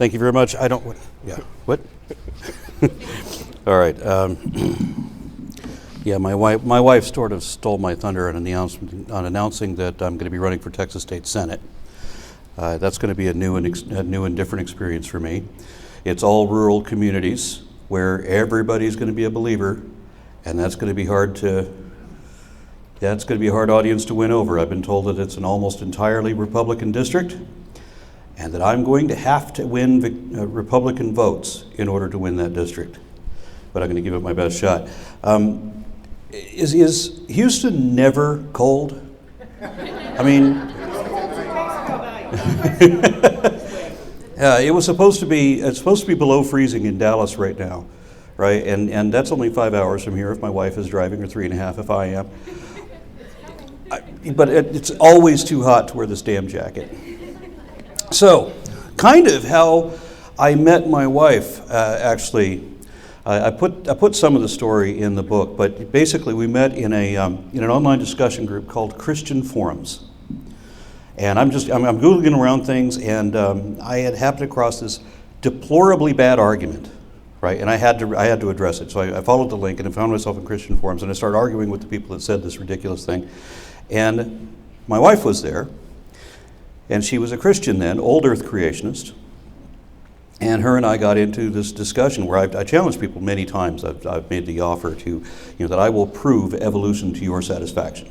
Thank you very much. I don't, yeah, what? All right. Yeah, my wife sort of stole my thunder on announcing that I'm going to be running for Texas State Senate. That's going to be a new and different experience for me. It's all rural communities where everybody's going to be a believer, and that's going to be hard a hard audience to win over. I've been told that it's an almost entirely Republican district, and that I'm going to have to win Republican votes in order to win that district. But I'm going to give it my best shot. Is Houston never cold? I mean, it's supposed to be below freezing in Dallas right now, right? And that's only 5 hours from here if my wife is driving, or 3.5 if I am. But it's always too hot to wear this damn jacket. So, kind of how I met my wife, actually. I put some of the story in the book, but basically we met in an online discussion group called Christian Forums. And I'm Googling around things, and I had happened across this deplorably bad argument, right? And I had to address it. So I followed the link and I found myself in Christian Forums, and I started arguing with the people that said this ridiculous thing. And my wife was there, and she was a Christian then, old earth creationist. And her and I got into this discussion where I challenged people many times. I've made the offer to, that I will prove evolution to your satisfaction.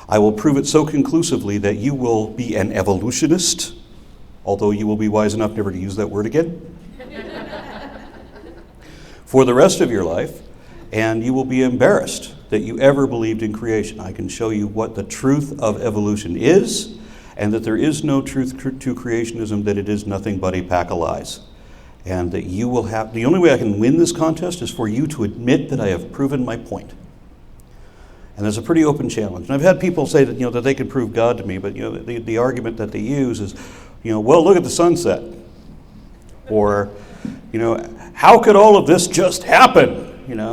I will prove it so conclusively that you will be an evolutionist, although you will be wise enough never to use that word again, for the rest of your life, and you will be embarrassed that you ever believed in creation. I can show you what the truth of evolution is, and that there is no truth to creationism, that it is nothing but a pack of lies. And that you will have, the only way I can win this contest is for you to admit that I have proven my point. And there's a pretty open challenge. And I've had people say that, that they can prove God to me, but, the argument that they use is, well, look at the sunset. Or, how could all of this just happen?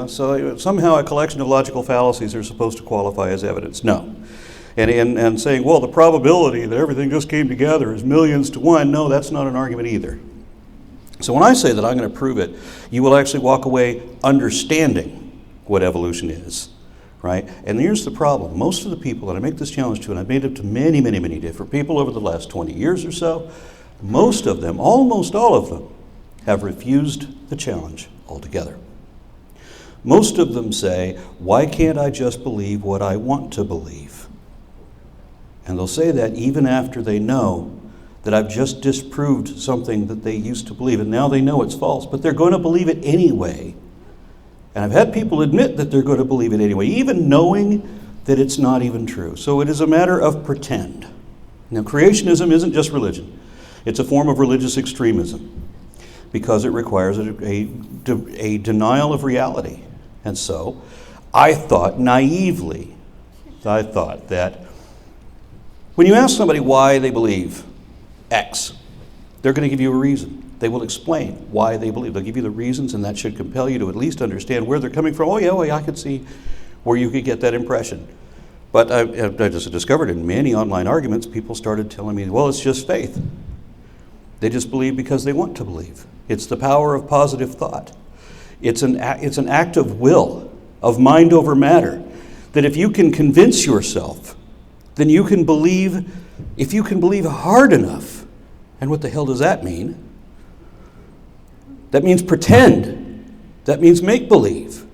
So somehow a collection of logical fallacies are supposed to qualify as evidence. No. And saying, well, the probability that everything just came together is millions to one, no, that's not an argument either. So when I say that I'm going to prove it, you will actually walk away understanding what evolution is, right? And here's the problem. Most of the people that I make this challenge to, and I've made it to many, many, many different people over the last 20 years or so, most of them, almost all of them, have refused the challenge altogether. Most of them say, why can't I just believe what I want to believe? And they'll say that even after they know that I've just disproved something that they used to believe, and now they know it's false, but they're going to believe it anyway. And I've had people admit that they're going to believe it anyway, even knowing that it's not even true. So it is a matter of pretend. Now, creationism isn't just religion. It's a form of religious extremism because it requires a denial of reality. And so I thought naively, that when you ask somebody why they believe X, they're going to give you a reason. They will explain why they believe. They'll give you the reasons, and that should compel you to at least understand where they're coming from. Oh yeah, I could see where you could get that impression. But I just discovered in many online arguments, people started telling me, well, it's just faith. They just believe because they want to believe. It's the power of positive thought. It's an act of will, of mind over matter, that if you can convince yourself, then you can believe, if you can believe hard enough. And what the hell does that mean? That means pretend. That means make-believe.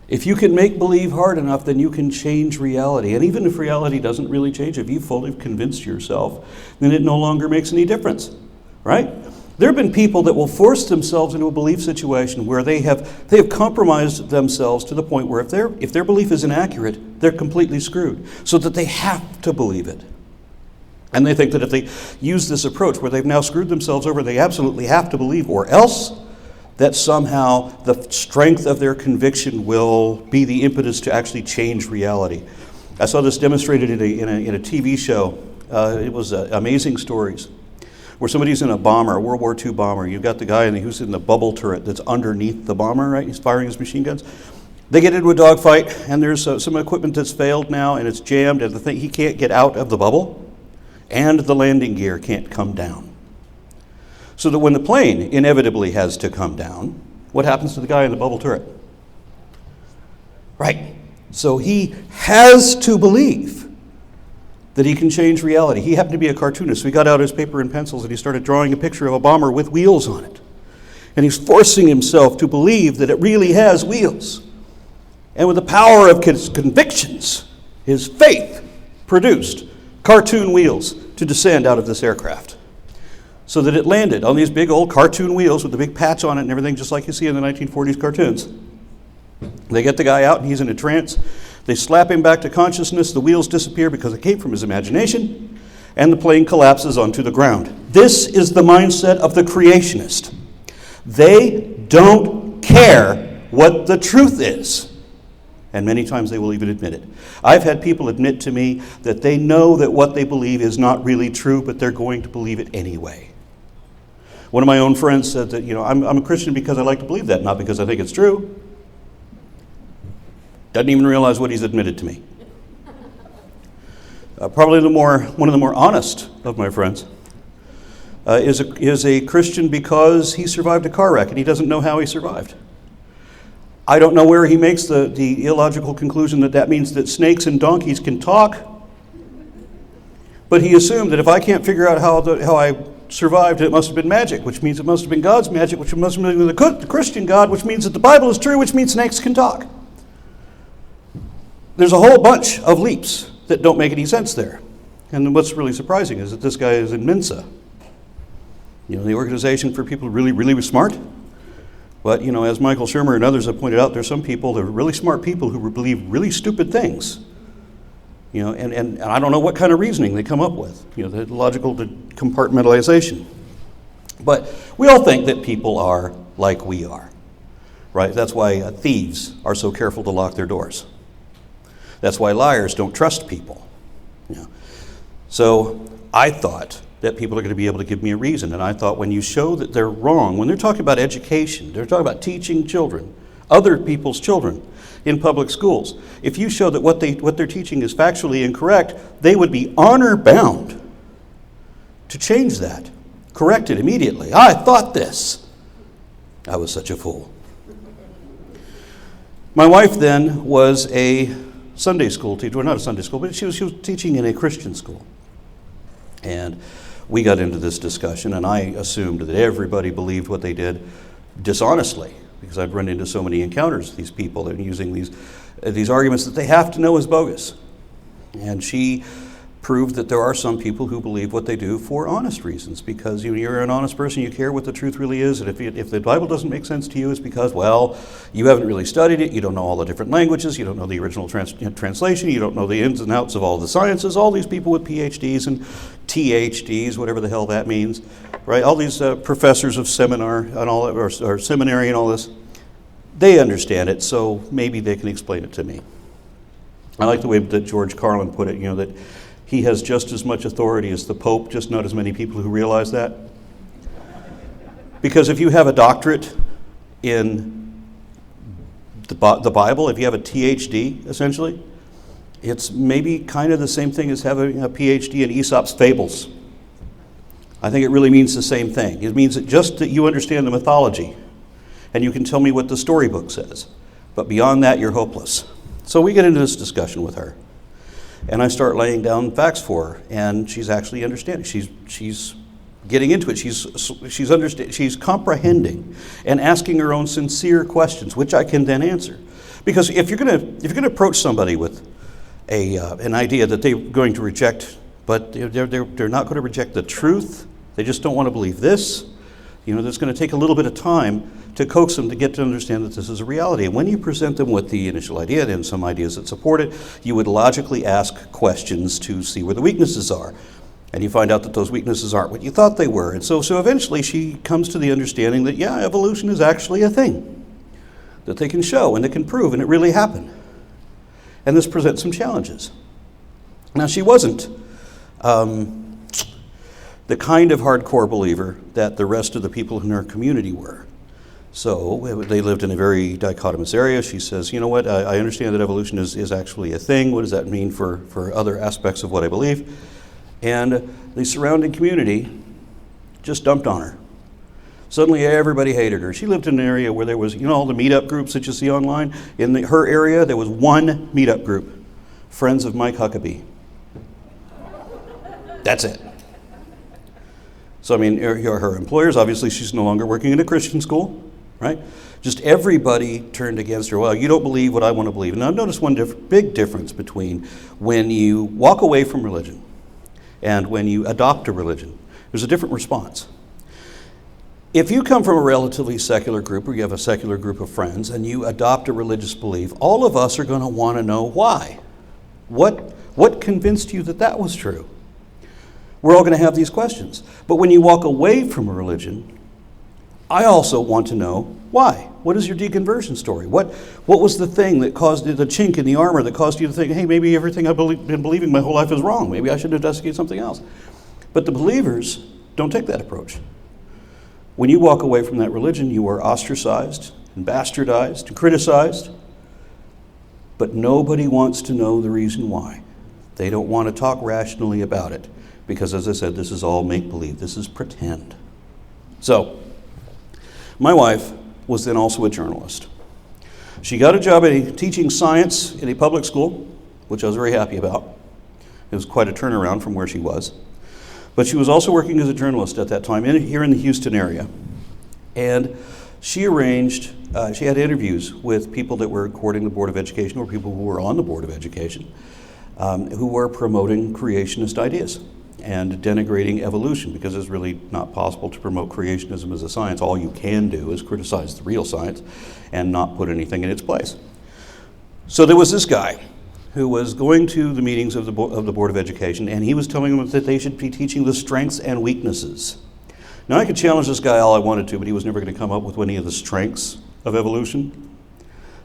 If you can make believe hard enough, then you can change reality. And even if reality doesn't really change, if you fully convinced yourself, then it no longer makes any difference, right? There have been people that will force themselves into a belief situation where they have compromised themselves to the point where if their belief is inaccurate, they're completely screwed, so that they have to believe it. And they think that if they use this approach where they've now screwed themselves over, they absolutely have to believe, or else that somehow the strength of their conviction will be the impetus to actually change reality. I saw this demonstrated in a TV show. It was Amazing Stories, where somebody's in a bomber, a World War II bomber. You've got the guy who's in the bubble turret that's underneath the bomber, right? He's firing his machine guns. They get into a dogfight, and there's some equipment that's failed now, and it's jammed, and he can't get out of the bubble, and the landing gear can't come down. So that when the plane inevitably has to come down, what happens to the guy in the bubble turret? Right. So he has to believe that he can change reality. He happened to be a cartoonist, so he got out his paper and pencils and he started drawing a picture of a bomber with wheels on it. And he's forcing himself to believe that it really has wheels. And with the power of his convictions, his faith produced cartoon wheels to descend out of this aircraft, so that it landed on these big old cartoon wheels with the big patch on it and everything, just like you see in the 1940s cartoons. They get the guy out and he's in a trance. They slap him back to consciousness. The wheels disappear because it came from his imagination, and the plane collapses onto the ground. This is the mindset of the creationist. They don't care what the truth is. And many times they will even admit it. I've had people admit to me that they know that what they believe is not really true, but they're going to believe it anyway. One of my own friends said that, I'm a Christian because I like to believe that, not because I think it's true. Doesn't even realize what he's admitted to me. Probably one of the more honest of my friends is a Christian because he survived a car wreck and he doesn't know how he survived. I don't know where he makes the illogical conclusion that means that snakes and donkeys can talk, but he assumed that if I can't figure out how I survived, it must have been magic, which means it must have been God's magic, which must have been the Christian God, which means that the Bible is true, which means snakes can talk. There's a whole bunch of leaps that don't make any sense there. And what's really surprising is that this guy is in Mensa, the organization for people really, really smart. But, as Michael Shermer and others have pointed out, there's some people, they're really smart people who believe really stupid things. And I don't know what kind of reasoning they come up with, the logical compartmentalization. But we all think that people are like we are, right? That's why thieves are so careful to lock their doors. That's why liars don't trust people. So I thought that people are going to be able to give me a reason. And I thought when you show that they're wrong, when they're talking about education, they're talking about teaching children, other people's children in public schools, if you show that what they're teaching is factually incorrect, they would be honor bound to change that, correct it immediately. I thought this. I was such a fool. My wife then was a Sunday school teacher, well, not a Sunday school, but she was teaching in a Christian school. And we got into this discussion, and I assumed that everybody believed what they did dishonestly, because I'd run into so many encounters with these people that are using these arguments that they have to know is bogus. And she proved that there are some people who believe what they do for honest reasons, because you're an honest person, you care what the truth really is, and if the Bible doesn't make sense to you, it's because, well, you haven't really studied it, you don't know all the different languages, you don't know the original translation, you don't know the ins and outs of all the sciences. All these people with PhDs and THDs, whatever the hell that means, right? All these professors of seminar and all that, or seminary and all this, they understand it, so maybe they can explain it to me. I like the way that George Carlin put it, that he has just as much authority as the Pope, just not as many people who realize that. Because if you have a doctorate in the Bible, if you have a THD, essentially, it's maybe kind of the same thing as having a PhD in Aesop's fables. I think it really means the same thing. It means that you understand the mythology, and you can tell me what the storybook says. But beyond that, you're hopeless. So we get into this discussion with her. And I start laying down facts for her, and she's actually understanding. She's getting into it. She's comprehending and asking her own sincere questions, which I can then answer. Because if you're going to approach somebody with an idea that they're going to reject, but they're not going to reject the truth, they just don't want to believe this. There's going to take a little bit of time to coax them to get to understand that this is a reality. And when you present them with the initial idea and some ideas that support it, you would logically ask questions to see where the weaknesses are. And you find out that those weaknesses aren't what you thought they were. And so eventually she comes to the understanding that, yeah, evolution is actually a thing that they can show and they can prove, and it really happened. And this presents some challenges. Now, she wasn't the kind of hardcore believer that the rest of the people in her community were. So they lived in a very dichotomous area. She says, you know what, I understand that evolution is actually a thing. What does that mean for other aspects of what I believe? And the surrounding community just dumped on her. Suddenly everybody hated her. She lived in an area where there was, all the meetup groups that you see online? In her area, there was one meetup group, Friends of Mike Huckabee. That's it. So, her employers, obviously she's no longer working in a Christian school, right? Just everybody turned against her. Well, you don't believe what I want to believe. And I've noticed one big difference between when you walk away from religion and when you adopt a religion. There's a different response. If you come from a relatively secular group, or you have a secular group of friends, and you adopt a religious belief, all of us are going to want to know why. What convinced you that that was true? We're all going to have these questions. But when you walk away from a religion, I also want to know why. What is your deconversion story? What was the thing that caused the chink in the armor that caused you to think, hey, maybe everything I've been believing my whole life is wrong. Maybe I should investigate something else. But the believers don't take that approach. When you walk away from that religion, you are ostracized and bastardized and criticized. But nobody wants to know the reason why. They don't want to talk rationally about it. Because, as I said, this is all make-believe. This is pretend. So, my wife was then also a journalist. She got a job teaching science in a public school, which I was very happy about. It was quite a turnaround from where she was. But she was also working as a journalist at that time here in the Houston area. And she arranged, she had interviews with people that were courting the Board of Education, or people who were on the Board of Education, who were promoting creationist ideas and denigrating evolution, because it's really not possible to promote creationism as a science. All you can do is criticize the real science and not put anything in its place. So there was this guy who was going to the meetings of the Board of Education, and he was telling them that they should be teaching the strengths and weaknesses. Now, I could challenge this guy all I wanted to, but he was never going to come up with any of the strengths of evolution.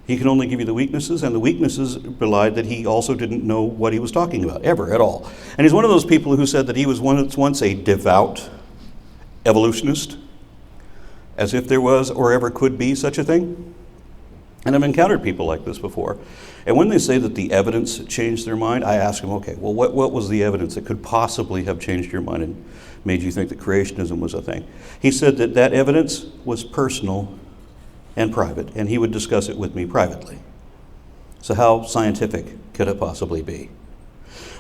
He could only give you the weaknesses, and the weaknesses belied that he also didn't know what he was talking about, ever, at all. And he's one of those people who said that he was once a devout evolutionist, as if there was or ever could be such a thing. And I've encountered people like this before. And when they say that the evidence changed their mind, I ask them, okay, well, what was the evidence that could possibly have changed your mind and made you think that creationism was a thing? He said that that evidence was personal and private, and he would discuss it with me privately. So how scientific could it possibly be?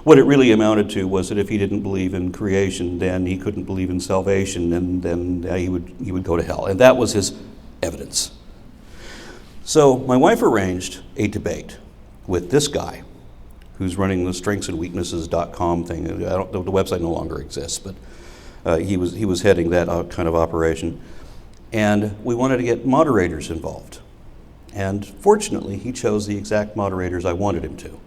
What it really amounted to was that if he didn't believe in creation, then he couldn't believe in salvation, and then he would go to hell. And that was his evidence. So my wife arranged a debate with this guy who's running the strengthsandweaknesses.com thing. The website no longer exists, but he was heading that kind of operation. And we wanted to get moderators involved. And fortunately, he chose the exact moderators I wanted him to.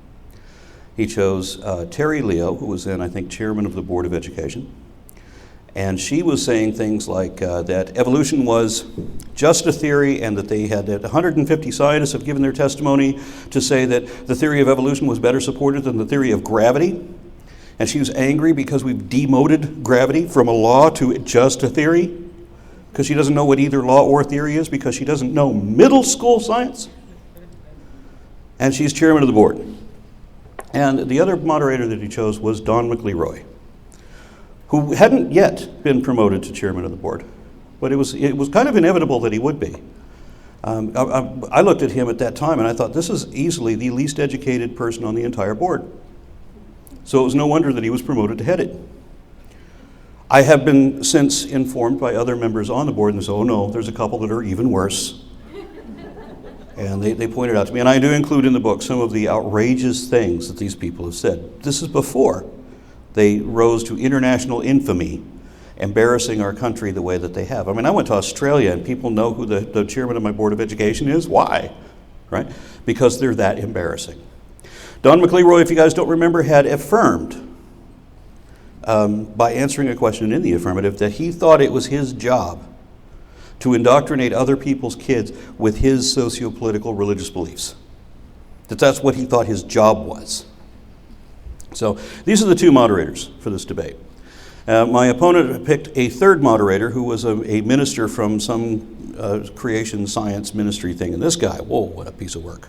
He chose Terry Leo, who was then, I think, chairman of the Board of Education. And she was saying things like that evolution was just a theory, and that they had 150 scientists have given their testimony to say that the theory of evolution was better supported than the theory of gravity. And she was angry because we've demoted gravity from a law to just a theory, because she doesn't know what either law or theory is, because she doesn't know middle school science. And she's chairman of the board. And the other moderator that he chose was Don McLeroy, who hadn't yet been promoted to chairman of the board, but it was kind of inevitable that he would be. I looked at him at that time and I thought, this is easily the least educated person on the entire board. So it was no wonder that he was promoted to head it. I have been since informed by other members on the board, and they say, oh no, there's a couple that are even worse. And they pointed out to me, and I do include in the book some of the outrageous things that these people have said. This is before they rose to international infamy, embarrassing our country the way that they have. I mean, I went to Australia, and people know who the chairman of my Board of Education is. Why? Right? Because they're that embarrassing. Don McLeroy, if you guys don't remember, had affirmed by answering a question in the affirmative that he thought it was his job to indoctrinate other people's kids with his socio-political religious beliefs. That's what he thought his job was. So these are the two moderators for this debate. My opponent picked a third moderator who was a minister from some creation science ministry thing. And this guy, whoa, what a piece of work.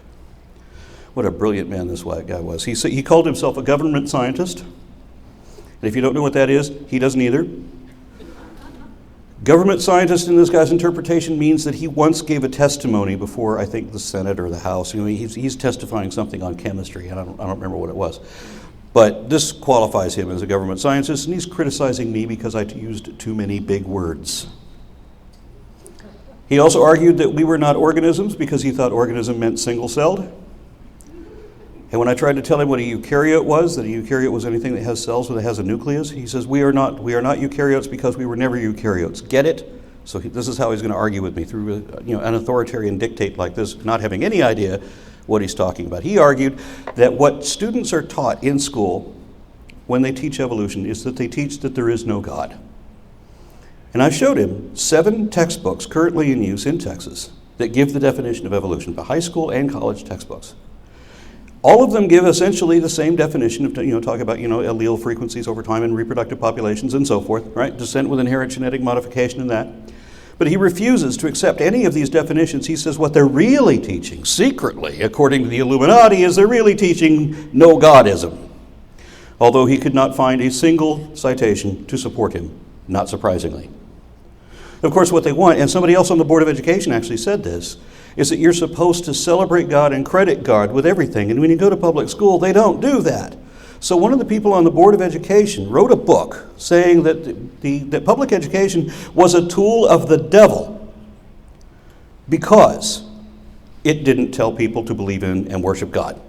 What a brilliant man this guy was. He called himself a government scientist. And if you don't know what that is, he doesn't either. Government scientist in this guy's interpretation means that he once gave a testimony before, I think, the Senate or the House. He's testifying something on chemistry, and I don't remember what it was. But this qualifies him as a government scientist, and he's criticizing me because I used too many big words. He also argued that we were not organisms because he thought organism meant single-celled. And when I tried to tell him what a eukaryote was, that a eukaryote was anything that has cells or that has a nucleus, he says, we are not eukaryotes because we were never eukaryotes. Get it? So this is how he's going to argue with me, through an authoritarian dictate like this, not having any idea what he's talking about. He argued that what students are taught in school when they teach evolution is that they teach that there is no God. And I showed him 7 textbooks currently in use in Texas that give the definition of evolution, the high school and college textbooks. All of them give essentially the same definition of, talk about, allele frequencies over time and reproductive populations and so forth, right? Descent with inherent genetic modification and that. But he refuses to accept any of these definitions. He says what they're really teaching, secretly, according to the Illuminati, is they're really teaching no Godism. Although he could not find a single citation to support him, not surprisingly. Of course, what they want, and somebody else on the Board of Education actually said this, is that you're supposed to celebrate God and credit God with everything. And when you go to public school, they don't do that. So one of the people on the Board of Education wrote a book saying that public education was a tool of the devil because it didn't tell people to believe in and worship God.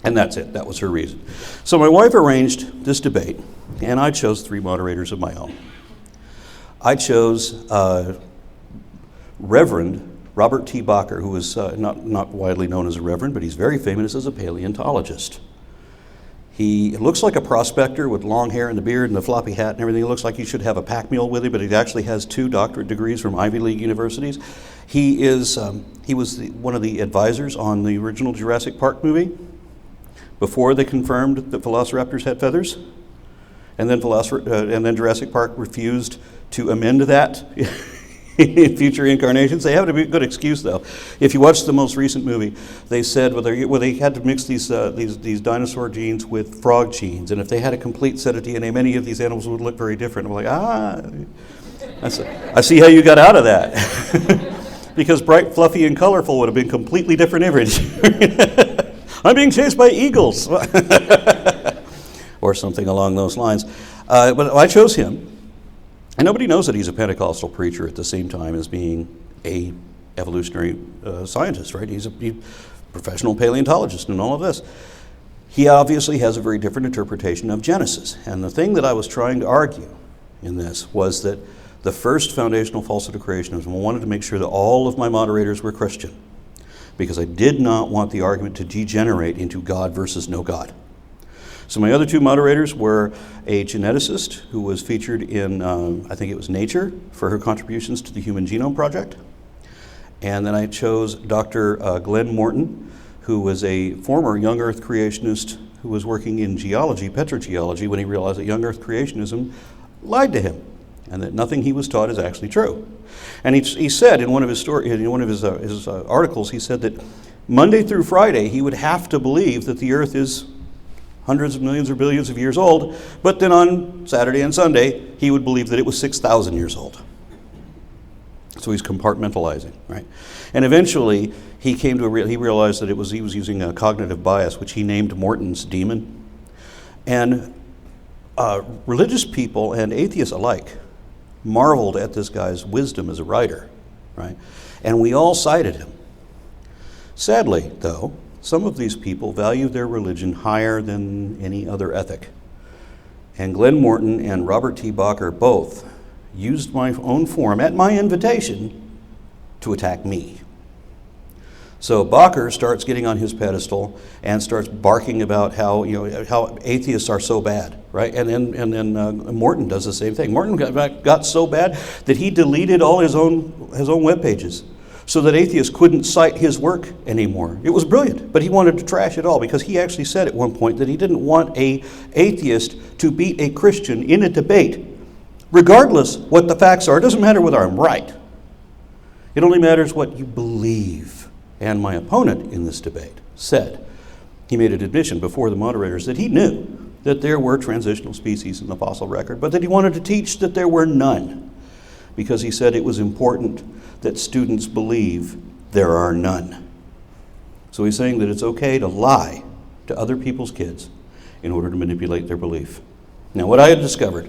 And that's it. That was her reason. So my wife arranged this debate, and I chose 3 moderators of my own. I chose Reverend Robert T. Bacher, who is not widely known as a reverend, but he's very famous as a paleontologist. He looks like a prospector with long hair and the beard and the floppy hat and everything. It looks like he should have a pack mule with him, but he actually has 2 doctorate degrees from Ivy League universities. He was one of the advisors on the original Jurassic Park movie before they confirmed that velociraptors had feathers, and then Jurassic Park refused to amend that in future incarnations. They have a good excuse, though. If you watch the most recent movie, they said they had to mix these dinosaur genes with frog genes, and if they had a complete set of DNA, many of these animals would look very different. I'm like, I see how you got out of that. Because bright, fluffy, and colorful would have been completely different image. I'm being chased by eagles. Or something along those lines. But I chose him. And nobody knows that he's a Pentecostal preacher at the same time as being a evolutionary scientist, right? He's a professional paleontologist and all of this. He obviously has a very different interpretation of Genesis. And the thing that I was trying to argue in this was that the first foundational falsehood of creationism, I wanted to make sure that all of my moderators were Christian, because I did not want the argument to degenerate into God versus no God. So my other 2 moderators were a geneticist who was featured in, I think it was Nature, for her contributions to the Human Genome Project. And then I chose Dr. Glenn Morton, who was a former young Earth creationist who was working in geology, petrogeology, when he realized that young Earth creationism lied to him and that nothing he was taught is actually true. And he said in one of his articles, he said that Monday through Friday he would have to believe that the Earth is hundreds of millions or billions of years old, but then on Saturday and Sunday, he would believe that it was 6,000 years old. So he's compartmentalizing, right? And eventually, he realized that he was using a cognitive bias, which he named Morton's demon. And religious people and atheists alike marveled at this guy's wisdom as a writer, right? And we all cited him. Sadly, though, some of these people value their religion higher than any other ethic. And Glenn Morton and Robert T. Bacher both used my own forum at my invitation to attack me. So Bacher starts getting on his pedestal and starts barking about how atheists are so bad, right? And then Morton does the same thing. Morton got so bad that he deleted all his own web pages, so that atheists couldn't cite his work anymore. It was brilliant, but he wanted to trash it all because he actually said at one point that he didn't want an atheist to beat a Christian in a debate, regardless what the facts are. It doesn't matter whether I'm right. It only matters what you believe. And my opponent in this debate said, he made an admission before the moderators that he knew that there were transitional species in the fossil record, but that he wanted to teach that there were none. because he said it was important that students believe there are none. So he's saying that it's okay to lie to other people's kids in order to manipulate their belief. Now, what I had discovered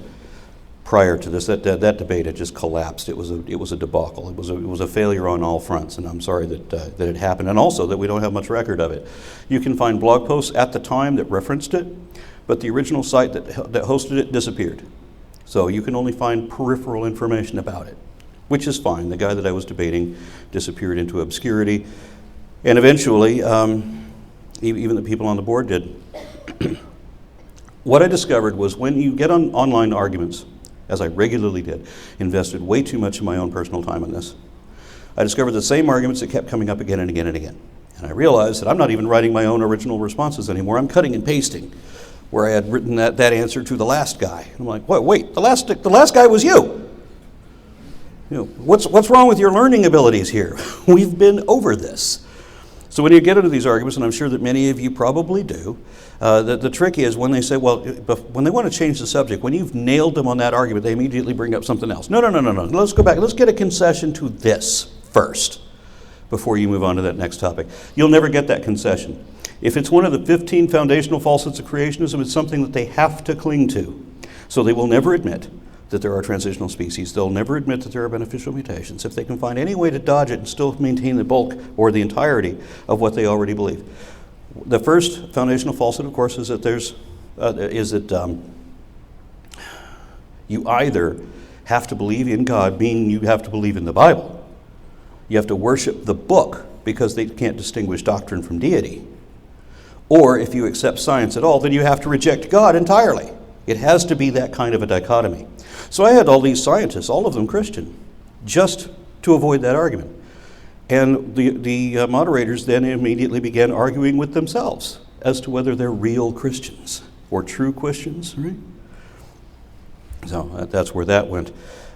prior to this, that debate had just collapsed. It was a debacle. It was a failure on all fronts, and I'm sorry that it happened, and also that we don't have much record of it. You can find blog posts at the time that referenced it, but the original site that hosted it disappeared. So you can only find peripheral information about it, which is fine. The guy that I was debating disappeared into obscurity, and eventually, even the people on the board did. What I discovered was when you get on online arguments, as I regularly did, invested way too much of my own personal time in this, I discovered the same arguments that kept coming up again and again and again. And I realized that I'm not even writing my own original responses anymore. I'm cutting and pasting where I had written that answer to the last guy. And I'm like, wait, the last guy was you. You know, what's wrong with your learning abilities here? We've been over this. So when you get into these arguments, and I'm sure that many of you probably do, the trick is when they say, well, when they want to change the subject, when you've nailed them on that argument, they immediately bring up something else. No. Let's go back. Let's get a concession to this first before you move on to that next topic. You'll never get that concession. If it's one of the 15 foundational falsehoods of creationism, it's something that they have to cling to. So they will never admit that there are transitional species. They'll never admit that there are beneficial mutations. If they can find any way to dodge it and still maintain the bulk or the entirety of what they already believe. The first foundational falsehood, of course, is that you either have to believe in God, meaning you have to believe in the Bible. You have to worship the book because they can't distinguish doctrine from deity. Or if you accept science at all, then you have to reject God entirely. It has to be that kind of a dichotomy. So I had all these scientists, all of them Christian, just to avoid that argument. And the moderators then immediately began arguing with themselves as to whether they're real Christians or true Christians, right? So that's where that went.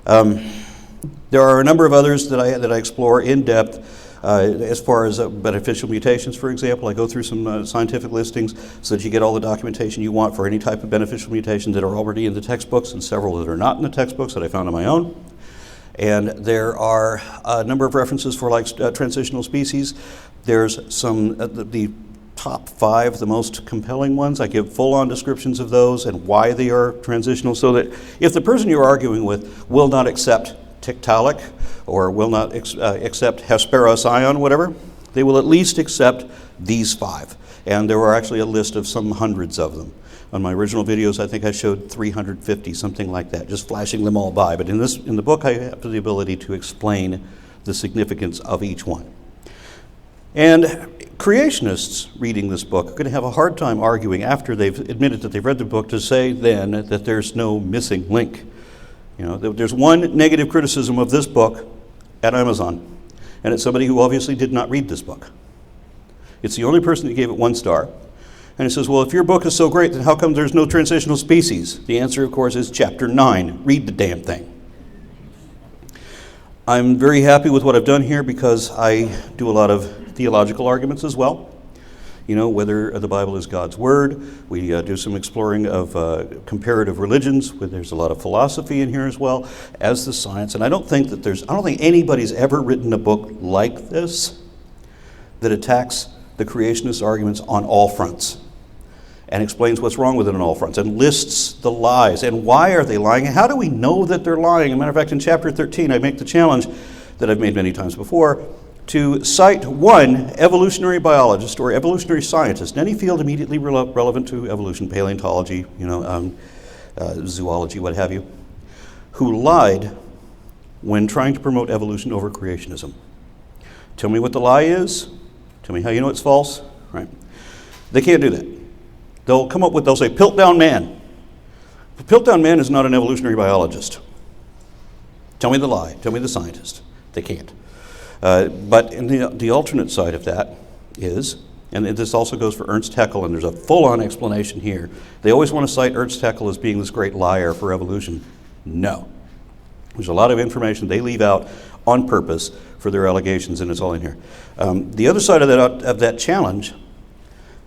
There are a number of others that I explore in depth. As far as beneficial mutations, for example, I go through some scientific listings so that you get all the documentation you want for any type of beneficial mutations that are already in the textbooks and several that are not in the textbooks that I found on my own. And there are a number of references for transitional species. There's some, the top 5, the most compelling ones. I give full-on descriptions of those and why they are transitional so that if the person you're arguing with will not accept Tiktaalik or will not accept Hesperocyon, whatever, they will at least accept these 5. And there are actually a list of some hundreds of them. On my original videos, I think I showed 350, something like that, just flashing them all by. But in the book, I have the ability to explain the significance of each one. And creationists reading this book are going to have a hard time arguing after they've admitted that they've read the book to say then that there's no missing link. You know, there's one negative criticism of this book at Amazon, and it's somebody who obviously did not read this book. It's the only person that gave it 1 star. And it says, well, if your book is so great, then how come there's no transitional species? The answer, of course, is chapter 9. Read the damn thing. I'm very happy with what I've done here because I do a lot of theological arguments as well. You know, whether the Bible is God's word. We do some exploring of comparative religions, where there's a lot of philosophy in here as well as the science. And I don't think anybody's ever written a book like this that attacks the creationist arguments on all fronts and explains what's wrong with it on all fronts and lists the lies and why are they lying and how do we know that they're lying. As a matter of fact, in chapter 13, I make the challenge that I've made many times before to cite one evolutionary biologist or evolutionary scientist in any field immediately relevant to evolution, paleontology, zoology, what have you, who lied when trying to promote evolution over creationism. Tell me what the lie is. Tell me how you know it's false. Right? They can't do that. They'll say, Piltdown Man. But Piltdown Man is not an evolutionary biologist. Tell me the lie. Tell me the scientist. They can't. But in the alternate side of that is, and this also goes for Ernst Haeckel, and there's a full-on explanation here. They always want to cite Ernst Haeckel as being this great liar for evolution. No. There's a lot of information they leave out on purpose for their allegations, and it's all in here. The other side of that challenge,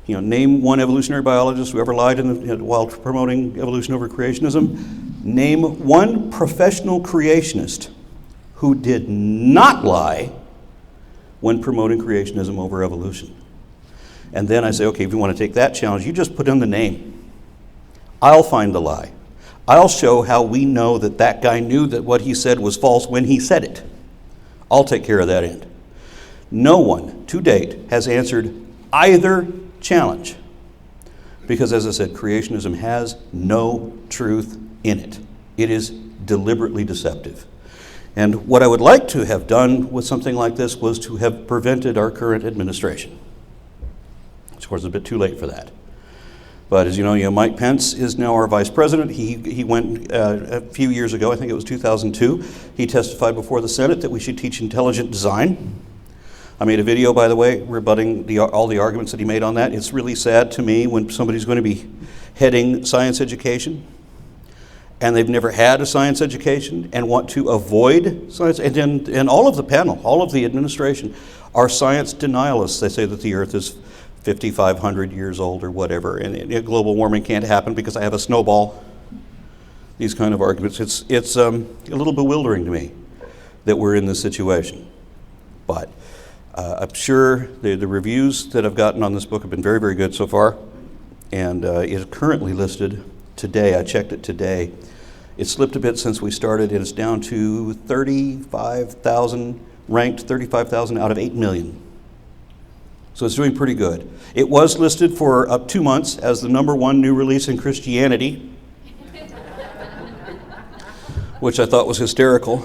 name one evolutionary biologist who ever lied while promoting evolution over creationism. Name one professional creationist who did not lie when promoting creationism over evolution. And then I say, okay, if you want to take that challenge, you just put in the name. I'll find the lie. I'll show how we know that that guy knew that what he said was false when he said it. I'll take care of that end. No one to date has answered either challenge. Because as I said, creationism has no truth in it. It is deliberately deceptive. And what I would like to have done with something like this was to have prevented our current administration. Of course, it's a bit too late for that. But as you know, Mike Pence is now our vice president. He went a few years ago, I think it was 2002, he testified before the Senate that we should teach intelligent design. I made a video, by the way, rebutting all the arguments that he made on that. It's really sad to me when somebody's going to be heading science education and they've never had a science education and want to avoid science. And all of the panel, all of the administration are science denialists. They say that the Earth is 5,500 years old or whatever, and global warming can't happen because I have a snowball. These kind of arguments. It's a little bewildering to me that we're in this situation. But I'm sure the reviews that I've gotten on this book have been very, very good so far. And it is currently listed today. I checked it today. It slipped a bit since we started, and it's down to 35,000, ranked 35,000 out of 8 million. So it's doing pretty good. It was listed for 2 months as the #1 new release in Christianity, which I thought was hysterical.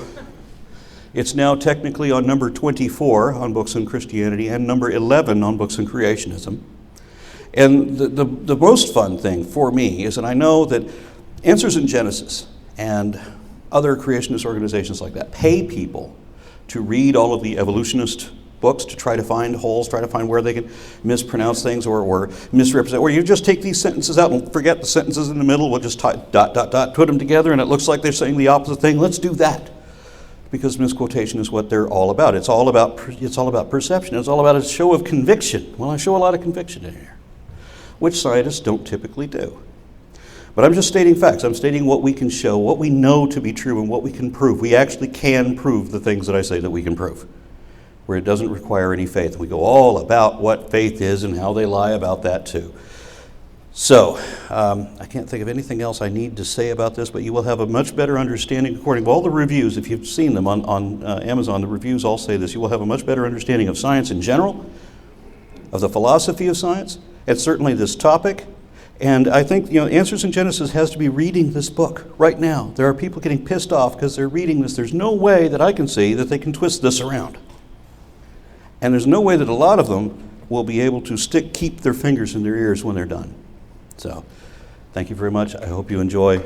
It's now technically on number 24 on Books in Christianity and number 11 on Books in Creationism. And the most fun thing for me is that I know that Answers in Genesis and other creationist organizations like that pay people to read all of the evolutionist books to try to find holes, try to find where they can mispronounce things or misrepresent. Or you just take these sentences out and forget the sentences in the middle. We'll just type ... put them together, and it looks like they're saying the opposite thing. Let's do that. Because misquotation is what they're all about. It's all about perception. It's all about a show of conviction. Well, I show a lot of conviction in here, which scientists don't typically do. But I'm just stating facts. I'm stating what we can show, what we know to be true, and what we can prove. We actually can prove the things that I say that we can prove, where it doesn't require any faith. We go all about what faith is and how they lie about that too. So, I can't think of anything else I need to say about this, but you will have a much better understanding, according to all the reviews, if you've seen them on Amazon, the reviews all say this, you will have a much better understanding of science in general, of the philosophy of science, and certainly this topic. And I think, Answers in Genesis has to be reading this book right now. There are people getting pissed off because they're reading this. There's no way that I can see that they can twist this around. And there's no way that a lot of them will be able to keep their fingers in their ears when they're done. So, thank you very much. I hope you enjoy